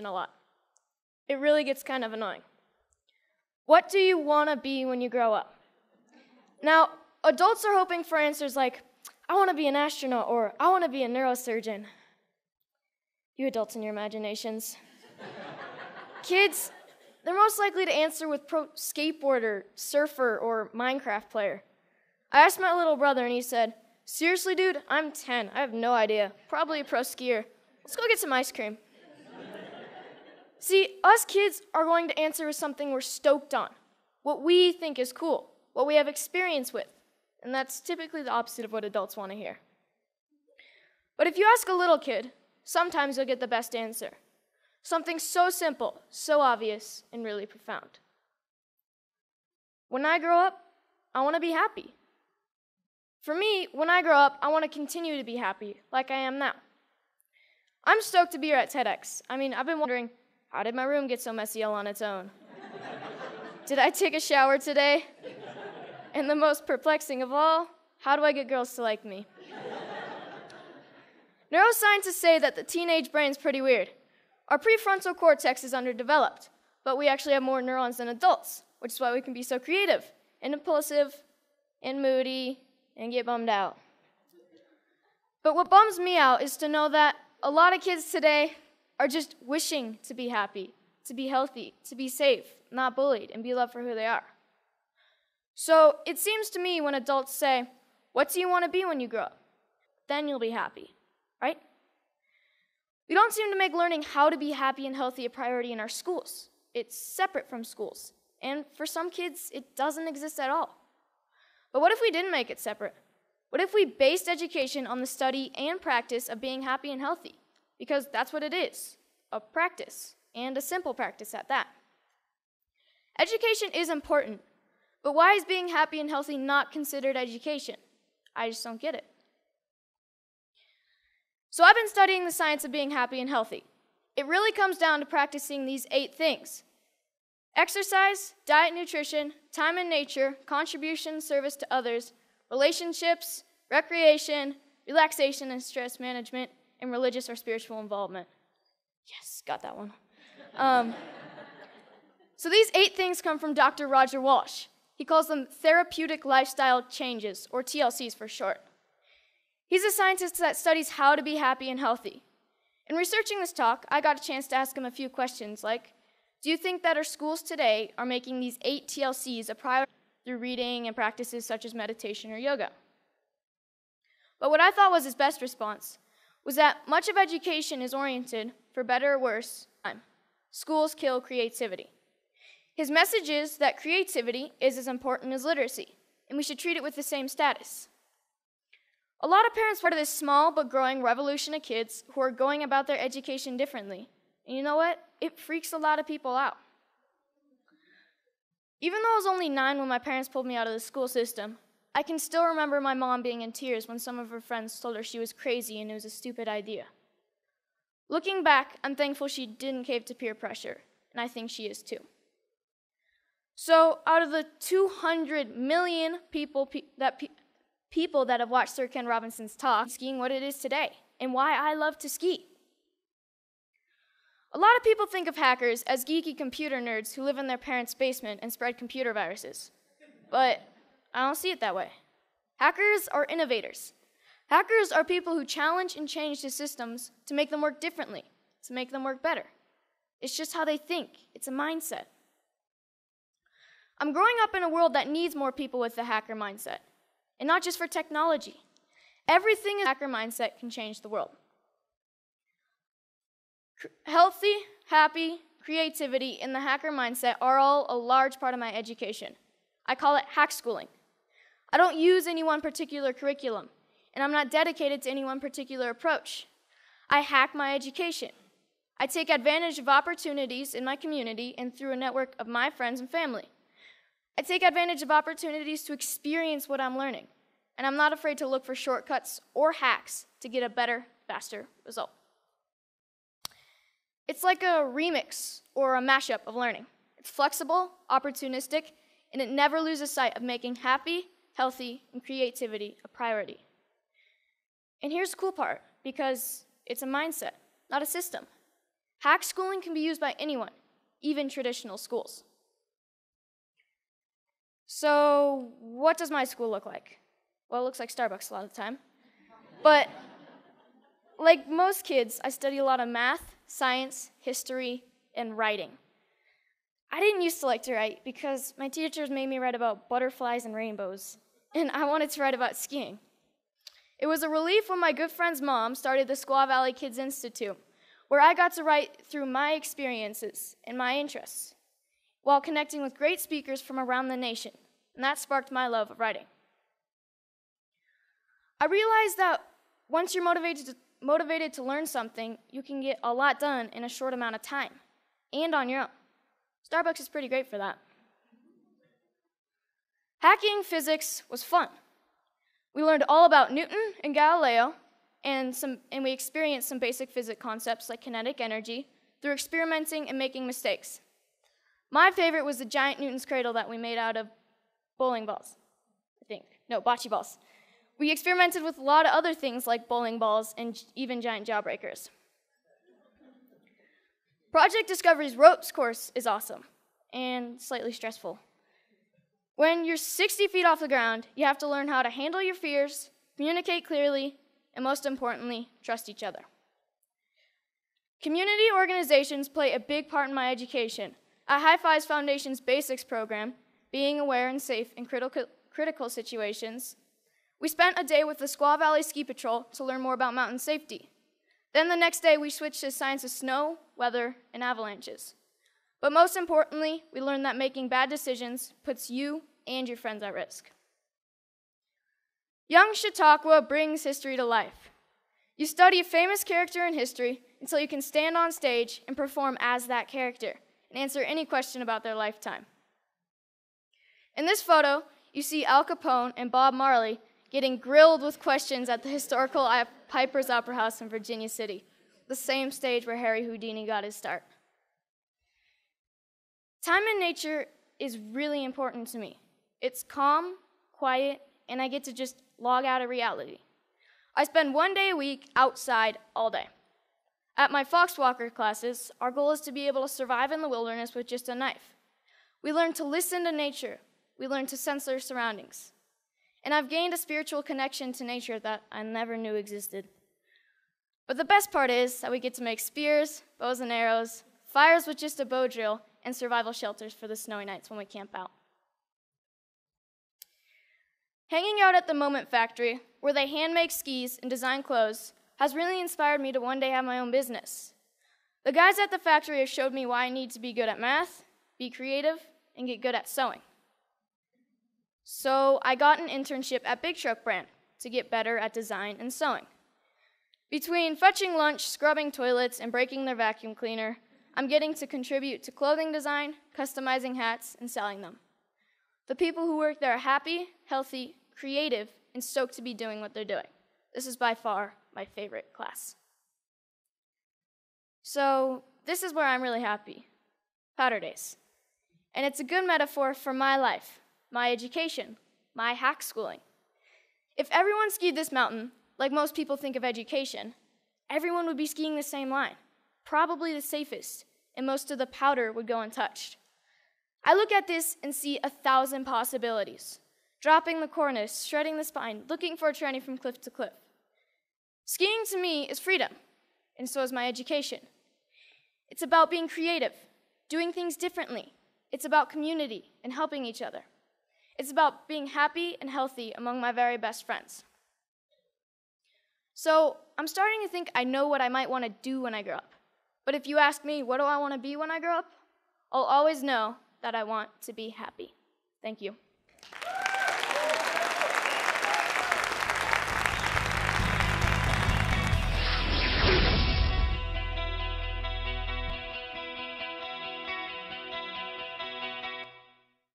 question a lot. It really gets kind of annoying. What do you want to be when you grow up? Now, adults are hoping for answers like, I want to be an astronaut, or I want to be a neurosurgeon. You adults and your imaginations. Kids, they're most likely to answer with pro skateboarder, surfer, or Minecraft player. I asked my little brother, and he said, seriously, dude, I'm 10. I have no idea. Probably a pro skier. Let's go get some ice cream. See, us kids are going to answer with something we're stoked on, what we think is cool, what we have experience with, and that's typically the opposite of what adults want to hear. But if you ask a little kid, sometimes you'll get the best answer. Something so simple, so obvious, and really profound. When I grow up, I want to be happy. For me, when I grow up, I want to continue to be happy, like I am now. I'm stoked to be here at TEDx. I mean, I've been wondering, how did my room get so messy all on its own? Did I take a shower today? And the most perplexing of all, how do I get girls to like me? Neuroscientists say that the teenage brain's pretty weird. Our prefrontal cortex is underdeveloped, but we actually have more neurons than adults, which is why we can be so creative and impulsive and moody and get bummed out. But what bums me out is to know that a lot of kids today are just wishing to be happy, to be healthy, to be safe, not bullied, and be loved for who they are. So it seems to me when adults say, what do you want to be when you grow up? Then you'll be happy, right? We don't seem to make learning how to be happy and healthy a priority in our schools. It's separate from schools. And for some kids, it doesn't exist at all. But what if we didn't make it separate? What if we based education on the study and practice of being happy and healthy? Because that's what it is, a practice, and a simple practice at that. Education is important, but why is being happy and healthy not considered education? I just don't get it. So I've been studying the science of being happy and healthy. It really comes down to practicing these 8 things: exercise, diet, nutrition, time in nature, contribution, service to others, relationships, recreation, relaxation and stress management, and religious or spiritual involvement. Yes, got that one. So these 8 things come from Dr. Roger Walsh. He calls them therapeutic lifestyle changes, or TLCs for short. He's a scientist that studies how to be happy and healthy. In researching this talk, I got a chance to ask him a few questions like, do you think that our schools today are making these 8 TLCs a priority through reading and practices such as meditation or yoga? But what I thought was his best response was that much of education is oriented, for better or worse, time. Schools kill creativity. His message is that creativity is as important as literacy, and we should treat it with the same status. A lot of parents part of this small but growing revolution of kids who are going about their education differently. And you know what? It freaks a lot of people out. Even though I was only 9 when my parents pulled me out of the school system, I can still remember my mom being in tears when some of her friends told her she was crazy and it was a stupid idea. Looking back, I'm thankful she didn't cave to peer pressure, and I think she is too. So out of the 200 million people that have watched Sir Ken Robinson's talk, skiing what it is today, and why I love to ski. A lot of people think of hackers as geeky computer nerds who live in their parents' basement and spread computer viruses. But I don't see it that way. Hackers are innovators. Hackers are people who challenge and change the systems to make them work differently, to make them work better. It's just how they think. It's a mindset. I'm growing up in a world that needs more people with the hacker mindset. And not just for technology. Everything in the hacker mindset can change the world. Healthy, happy, creativity, and the hacker mindset are all a large part of my education. I call it Hackschooling. I don't use any one particular curriculum, and I'm not dedicated to any one particular approach. I hack my education. I take advantage of opportunities in my community and through a network of my friends and family. I take advantage of opportunities to experience what I'm learning, and I'm not afraid to look for shortcuts or hacks to get a better, faster result. It's like a remix or a mashup of learning. It's flexible, opportunistic, and it never loses sight of making happy, healthy, and creativity a priority. And here's the cool part, because it's a mindset, not a system. Hackschooling can be used by anyone, even traditional schools. So what does my school look like? Well, it looks like Starbucks a lot of the time. But like most kids, I study a lot of math, science, history, and writing. I didn't used to like to write because my teachers made me write about butterflies and rainbows, and I wanted to write about skiing. It was a relief when my good friend's mom started the Squaw Valley Kids Institute, where I got to write through my experiences and my interests, while connecting with great speakers from around the nation, and that sparked my love of writing. I realized that once you're motivated to learn something, you can get a lot done in a short amount of time, and on your own. Starbucks is pretty great for that. Hacking physics was fun. We learned all about Newton and Galileo, and we experienced some basic physics concepts like kinetic energy through experimenting and making mistakes. My favorite was the giant Newton's cradle that we made out of bowling balls, I think. No, bocce balls. We experimented with a lot of other things like bowling balls and even giant jawbreakers. Project Discovery's ropes course is awesome and slightly stressful. When you're 60 feet off the ground, you have to learn how to handle your fears, communicate clearly, and most importantly, trust each other. Community organizations play a big part in my education. At High Fives Foundation's Basics program, being aware and safe in critical situations, we spent a day with the Squaw Valley Ski Patrol to learn more about mountain safety. Then the next day, we switched to science of snow, weather, and avalanches. But most importantly, we learned that making bad decisions puts you and your friends at risk. Young Chautauqua brings history to life. You study a famous character in history until you can stand on stage and perform as that character and answer any question about their lifetime. In this photo, you see Al Capone and Bob Marley getting grilled with questions at the historical Piper's Opera House in Virginia City, the same stage where Harry Houdini got his start. Time in nature is really important to me. It's calm, quiet, and I get to just log out of reality. I spend 1 day a week outside all day. At my Foxwalker classes, our goal is to be able to survive in the wilderness with just a knife. We learn to listen to nature. We learn to sense our surroundings. And I've gained a spiritual connection to nature that I never knew existed. But the best part is that we get to make spears, bows and arrows, fires with just a bow drill, and survival shelters for the snowy nights when we camp out. Hanging out at the Moment Factory, where they hand make skis and design clothes, has really inspired me to one day have my own business. The guys at the factory have showed me why I need to be good at math, be creative, and get good at sewing. So I got an internship at Big Truck Brand to get better at design and sewing. Between fetching lunch, scrubbing toilets, and breaking their vacuum cleaner, I'm getting to contribute to clothing design, customizing hats, and selling them. The people who work there are happy, healthy, creative, and stoked to be doing what they're doing. This is by far my favorite class. So this is where I'm really happy, Powder Days. And it's a good metaphor for my life, my education, my hack schooling. If everyone skied this mountain, like most people think of education, everyone would be skiing the same line, probably the safest, and most of the powder would go untouched. I look at this and see 1,000 possibilities. Dropping the cornice, shredding the spine, looking for a tranny from cliff to cliff. Skiing to me is freedom, and so is my education. It's about being creative, doing things differently. It's about community and helping each other. It's about being happy and healthy among my very best friends. So I'm starting to think I know what I might want to do when I grow up. But if you ask me, what do I want to be when I grow up? I'll always know that I want to be happy. Thank you.